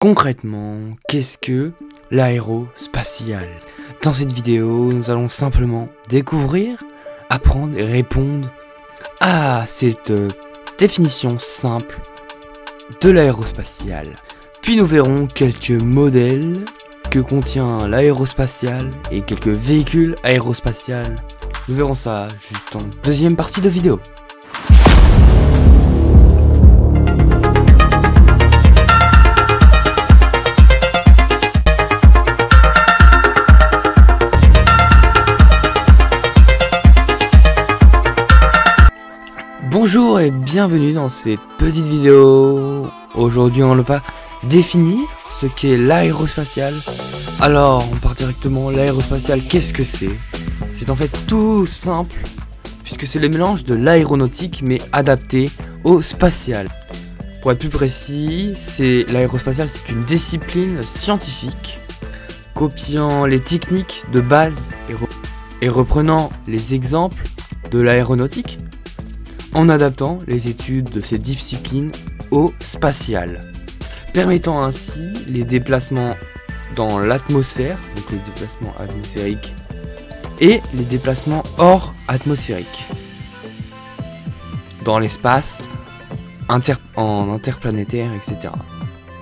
Concrètement, qu'est-ce que l'aérospatial? Dans cette vidéo, nous allons simplement découvrir, apprendre et répondre à cette définition simple de l'aérospatial. Puis nous verrons quelques modèles que contient l'aérospatial et quelques véhicules aérospatials. Nous verrons ça juste en deuxième partie de vidéo. Bonjour et bienvenue dans cette petite vidéo. Aujourd'hui on va définir ce qu'est l'aérospatial. Alors on part directement. L'aérospatial, qu'est-ce que c'est? C'est en fait tout simple puisque c'est le mélange de l'aéronautique mais adapté au spatial. Pour être plus précis, l'aérospatial, c'est une discipline scientifique copiant les techniques de base et reprenant les exemples de l'aéronautique, en adaptant les études de ces disciplines au spatial, permettant ainsi les déplacements dans l'atmosphère, donc les déplacements atmosphériques, et les déplacements hors atmosphérique, dans l'espace, en interplanétaire, etc.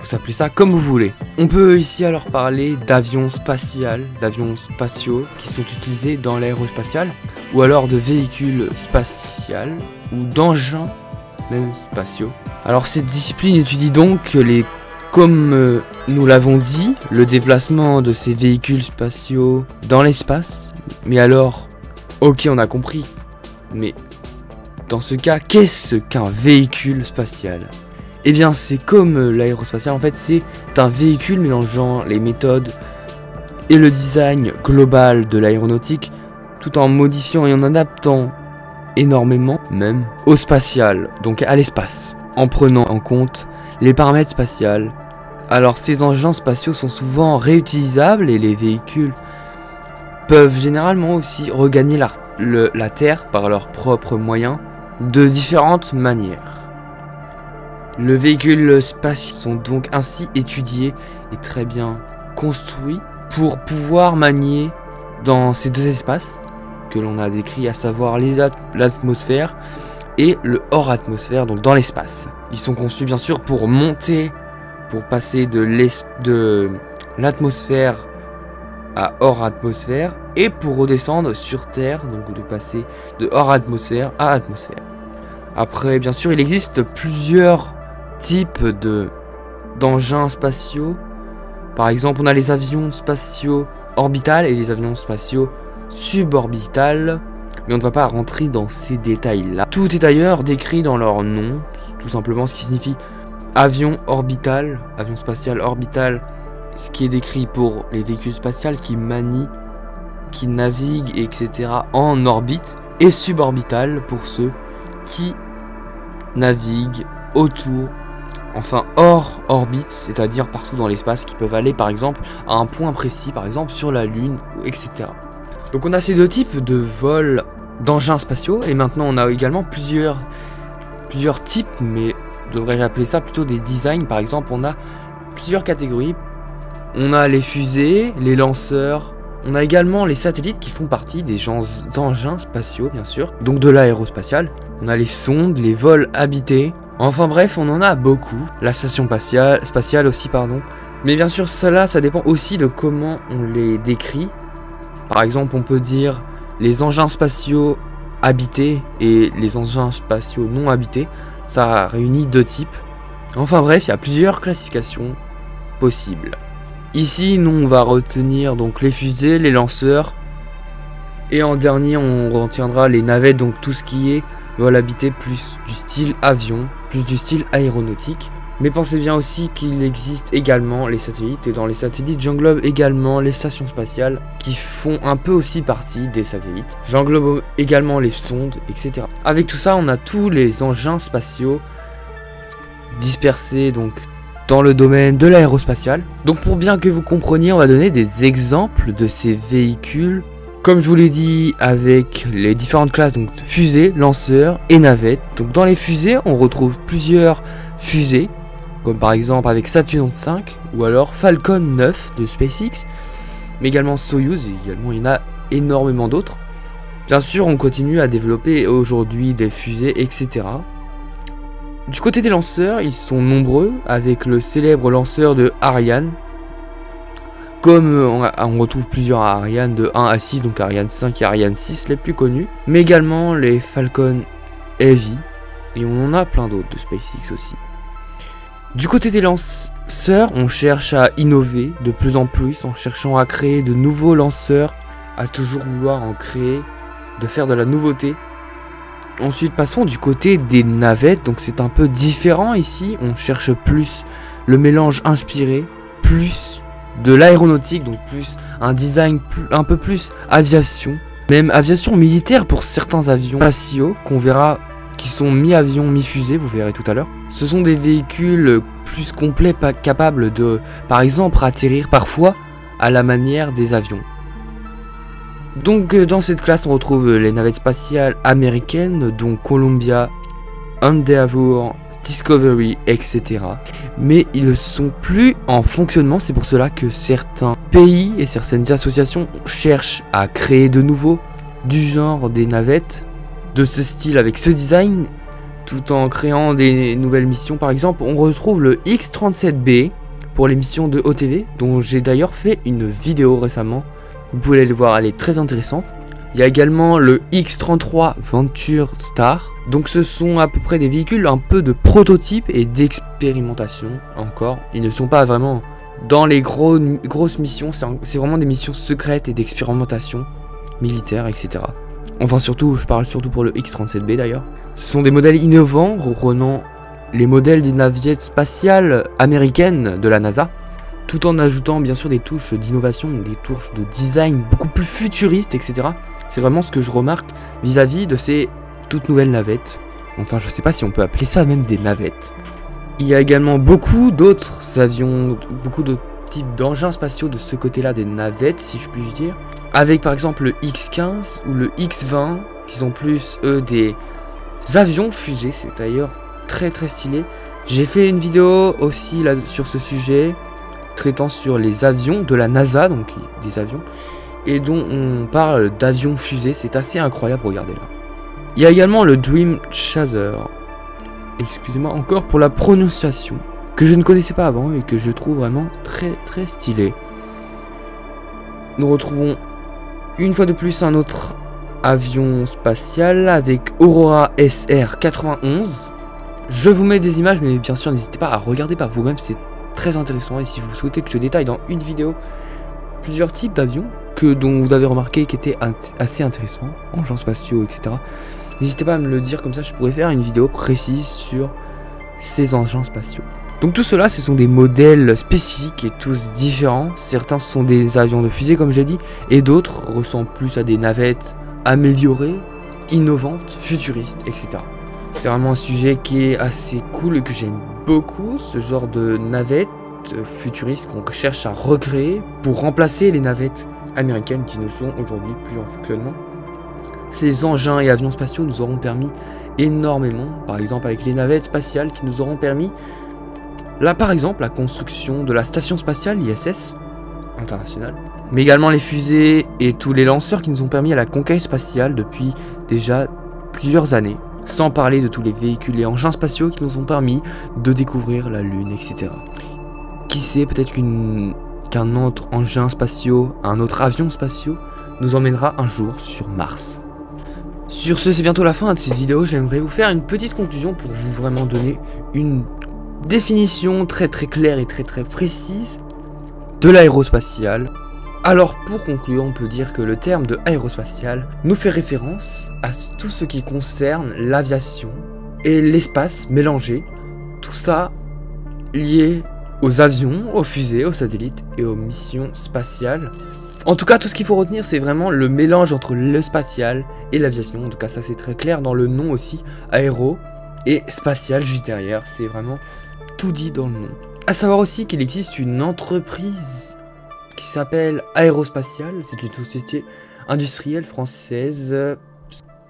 Vous s'appelez ça comme vous voulez. On peut ici alors parler d'avions spatiaux qui sont utilisés dans l'aérospatial, ou alors de véhicules spatials, ou d'engins même spatiaux. Alors cette discipline étudie donc comme nous l'avons dit, le déplacement de ces véhicules spatiaux dans l'espace. Mais alors, ok, on a compris, mais dans ce cas, qu'est-ce qu'un véhicule spatial? Eh bien, c'est comme l'aérospatial, en fait, c'est un véhicule mélangeant les méthodes et le design global de l'aéronautique, tout en modifiant et en adaptant énormément, même, au spatial, donc à l'espace, en prenant en compte les paramètres spatials. Alors, ces engins spatiaux sont souvent réutilisables et les véhicules peuvent généralement aussi regagner la Terre par leurs propres moyens de différentes manières. Les véhicules spatiaux sont donc ainsi étudiés et très bien construits pour pouvoir manier dans ces deux espaces que l'on a décrits, à savoir l'atmosphère et le hors atmosphère, donc dans l'espace. Ils sont conçus bien sûr pour monter, pour passer de l'atmosphère à hors atmosphère, et pour redescendre sur Terre, donc de passer de hors atmosphère à atmosphère. Après, bien sûr, il existe plusieurs types d'engins spatiaux. Par exemple, on a les avions spatiaux orbitales et les avions spatiaux suborbitales, mais on ne va pas rentrer dans ces détails là. Tout est d'ailleurs décrit dans leur nom, tout simplement, ce qui signifie avion orbital, avion spatial orbital, ce qui est décrit pour les véhicules spatials qui manient, qui naviguent, etc. en orbite, et suborbital pour ceux qui naviguent autour, enfin hors orbite, c'est-à-dire partout dans l'espace, qui peuvent aller par exemple à un point précis, par exemple sur la Lune, etc. Donc on a ces deux types de vols d'engins spatiaux, et maintenant on a également plusieurs types, mais devrais-je appeler ça plutôt des designs. Par exemple, on a plusieurs catégories. On a les fusées, les lanceurs, on a également les satellites qui font partie des engins spatiaux, bien sûr, donc de l'aérospatial. On a les sondes, les vols habités, enfin bref, on en a beaucoup. La station spatiale aussi, pardon. Mais bien sûr, cela, ça dépend aussi de comment on les décrit. Par exemple, on peut dire les engins spatiaux habités et les engins spatiaux non habités. Ça réunit deux types. Enfin bref, il y a plusieurs classifications possibles. Ici, nous, on va retenir donc les fusées, les lanceurs. Et en dernier, on retiendra les navettes, donc tout ce qui est vol habité, plus du style avion, plus du style aéronautique. Mais pensez bien aussi qu'il existe également les satellites. Et dans les satellites, j'englobe également les stations spatiales qui font un peu aussi partie des satellites. J'englobe également les sondes, etc. Avec tout ça, on a tous les engins spatiaux dispersés donc dans le domaine de l'aérospatial. Donc pour bien que vous compreniez, on va donner des exemples de ces véhicules. Comme je vous l'ai dit, avec les différentes classes, donc fusées, lanceurs et navettes. Donc dans les fusées, on retrouve plusieurs fusées comme par exemple avec Saturn V ou alors Falcon 9 de SpaceX, mais également Soyuz, et également il y en a énormément d'autres. Bien sûr, on continue à développer aujourd'hui des fusées, etc. Du côté des lanceurs, ils sont nombreux, avec le célèbre lanceur de Ariane. Comme on retrouve plusieurs Ariane de 1 à 6, donc Ariane 5 et Ariane 6 les plus connus. Mais également les Falcon Heavy, et on en a plein d'autres de SpaceX aussi. Du côté des lanceurs, on cherche à innover de plus en plus, en cherchant à créer de nouveaux lanceurs, à toujours vouloir en créer, de faire de la nouveauté. Ensuite, passons du côté des navettes, donc c'est un peu différent ici, on cherche plus le mélange inspiré, plus de l'aéronautique, donc plus un design un peu plus aviation, même aviation militaire pour certains avions spatiaux qu'on verra qui sont mi-avion, mi-fusée, vous verrez tout à l'heure. Ce sont des véhicules plus complets, capables de, par exemple, atterrir parfois à la manière des avions. Donc dans cette classe on retrouve les navettes spatiales américaines, dont Columbia, Endeavour, Discovery, etc. Mais ils ne sont plus en fonctionnement, c'est pour cela que certains pays et certaines associations cherchent à créer de nouveau du genre des navettes de ce style avec ce design, tout en créant des nouvelles missions. Par exemple, on retrouve le X-37B pour les missions de OTV, dont j'ai d'ailleurs fait une vidéo récemment. Vous pouvez aller le voir, elle est très intéressante. Il y a également le X-33 Venture Star. Donc ce sont à peu près des véhicules un peu de prototype et d'expérimentation encore. Ils ne sont pas vraiment dans les grosses missions, c'est vraiment des missions secrètes et d'expérimentation militaire, etc. Enfin surtout, je parle surtout pour le X-37B d'ailleurs. Ce sont des modèles innovants reprenant les modèles des navettes spatiales américaines de la NASA, tout en ajoutant bien sûr des touches d'innovation, des touches de design beaucoup plus futuristes, etc. C'est vraiment ce que je remarque vis-à-vis de ces toutes nouvelles navettes. Enfin, je sais pas si on peut appeler ça même des navettes. Il y a également beaucoup d'autres avions, beaucoup d'autres types d'engins spatiaux de ce côté-là des navettes, si je puis dire. Avec par exemple le X-15 ou le X-20, qui sont plus eux des avions fusées, c'est d'ailleurs très stylé. J'ai fait une vidéo aussi là sur ce sujet, traitant sur les avions de la NASA, donc des avions, et dont on parle d'avions fusées, c'est assez incroyable, regardez là. Il y a également le Dream Chaser, excusez-moi encore pour la prononciation, que je ne connaissais pas avant et que je trouve vraiment très stylé. Nous retrouvons une fois de plus un autre avion spatial avec Aurora SR-91. Je vous mets des images, mais bien sûr n'hésitez pas à regarder par vous-même, c'est très intéressant. Et si vous souhaitez que je détaille dans une vidéo plusieurs types d'avions dont vous avez remarqué qui étaient assez intéressants, engins spatiaux, etc., n'hésitez pas à me le dire, comme ça je pourrais faire une vidéo précise sur ces engins spatiaux. Donc tout cela, ce sont des modèles spécifiques et tous différents. Certains sont des avions de fusée comme j'ai dit, et d'autres ressemblent plus à des navettes améliorées, innovantes, futuristes, etc. C'est vraiment un sujet qui est assez cool et que j'aime beaucoup, ce genre de navettes futuristes qu'on cherche à recréer pour remplacer les navettes américaines qui ne sont aujourd'hui plus en fonctionnement. Ces engins et avions spatiaux nous auront permis énormément, par exemple avec les navettes spatiales qui nous auront permis, là par exemple, la construction de la station spatiale ISS internationale, mais également les fusées et tous les lanceurs qui nous ont permis à la conquête spatiale depuis déjà plusieurs années, sans parler de tous les véhicules et engins spatiaux qui nous ont permis de découvrir la Lune, etc. Qui sait, peut-être qu'un autre engin spatial, un autre avion spatial, nous emmènera un jour sur Mars. Sur ce, c'est bientôt la fin de cette vidéo. J'aimerais vous faire une petite conclusion pour vous vraiment donner une définition très claire et très précise de l'aérospatial. Alors pour conclure, on peut dire que le terme de aérospatial nous fait référence à tout ce qui concerne l'aviation et l'espace mélangé, tout ça lié aux avions, aux fusées, aux satellites et aux missions spatiales. En tout cas, tout ce qu'il faut retenir, c'est vraiment le mélange entre le spatial et l'aviation. En tout cas, ça c'est très clair dans le nom aussi, aéro et spatial juste derrière. C'est vraiment tout dit dans le nom. À savoir aussi qu'il existe une entreprise qui s'appelle Aérospatiale. C'est une société industrielle française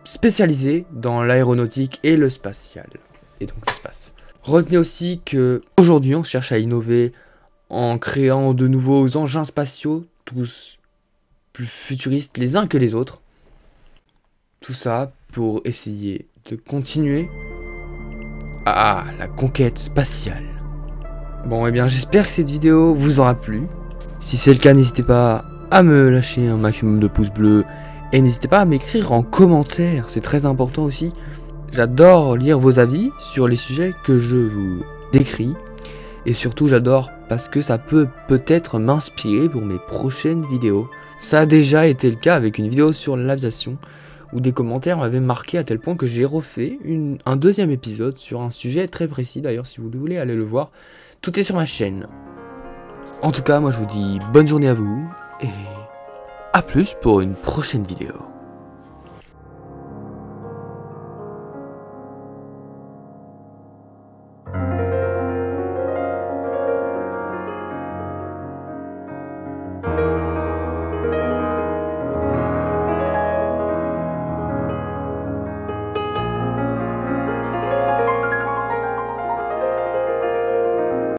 spécialisée dans l'aéronautique et le spatial. Et donc l'espace. Retenez aussi que aujourd'hui on cherche à innover en créant de nouveaux engins spatiaux, tous plus futuristes les uns que les autres. Tout ça pour essayer de continuer à la conquête spatiale. Bon, et bien j'espère que cette vidéo vous aura plu. Si c'est le cas, n'hésitez pas à me lâcher un maximum de pouces bleus et n'hésitez pas à m'écrire en commentaire, c'est très important aussi. J'adore lire vos avis sur les sujets que je vous décris et surtout j'adore parce que ça peut peut-être m'inspirer pour mes prochaines vidéos. Ça a déjà été le cas avec une vidéo sur l'aviation où des commentaires m'avaient marqué à tel point que j'ai refait un deuxième épisode sur un sujet très précis. D'ailleurs, si vous voulez aller le voir, tout est sur ma chaîne. En tout cas, moi je vous dis bonne journée à vous et à plus pour une prochaine vidéo.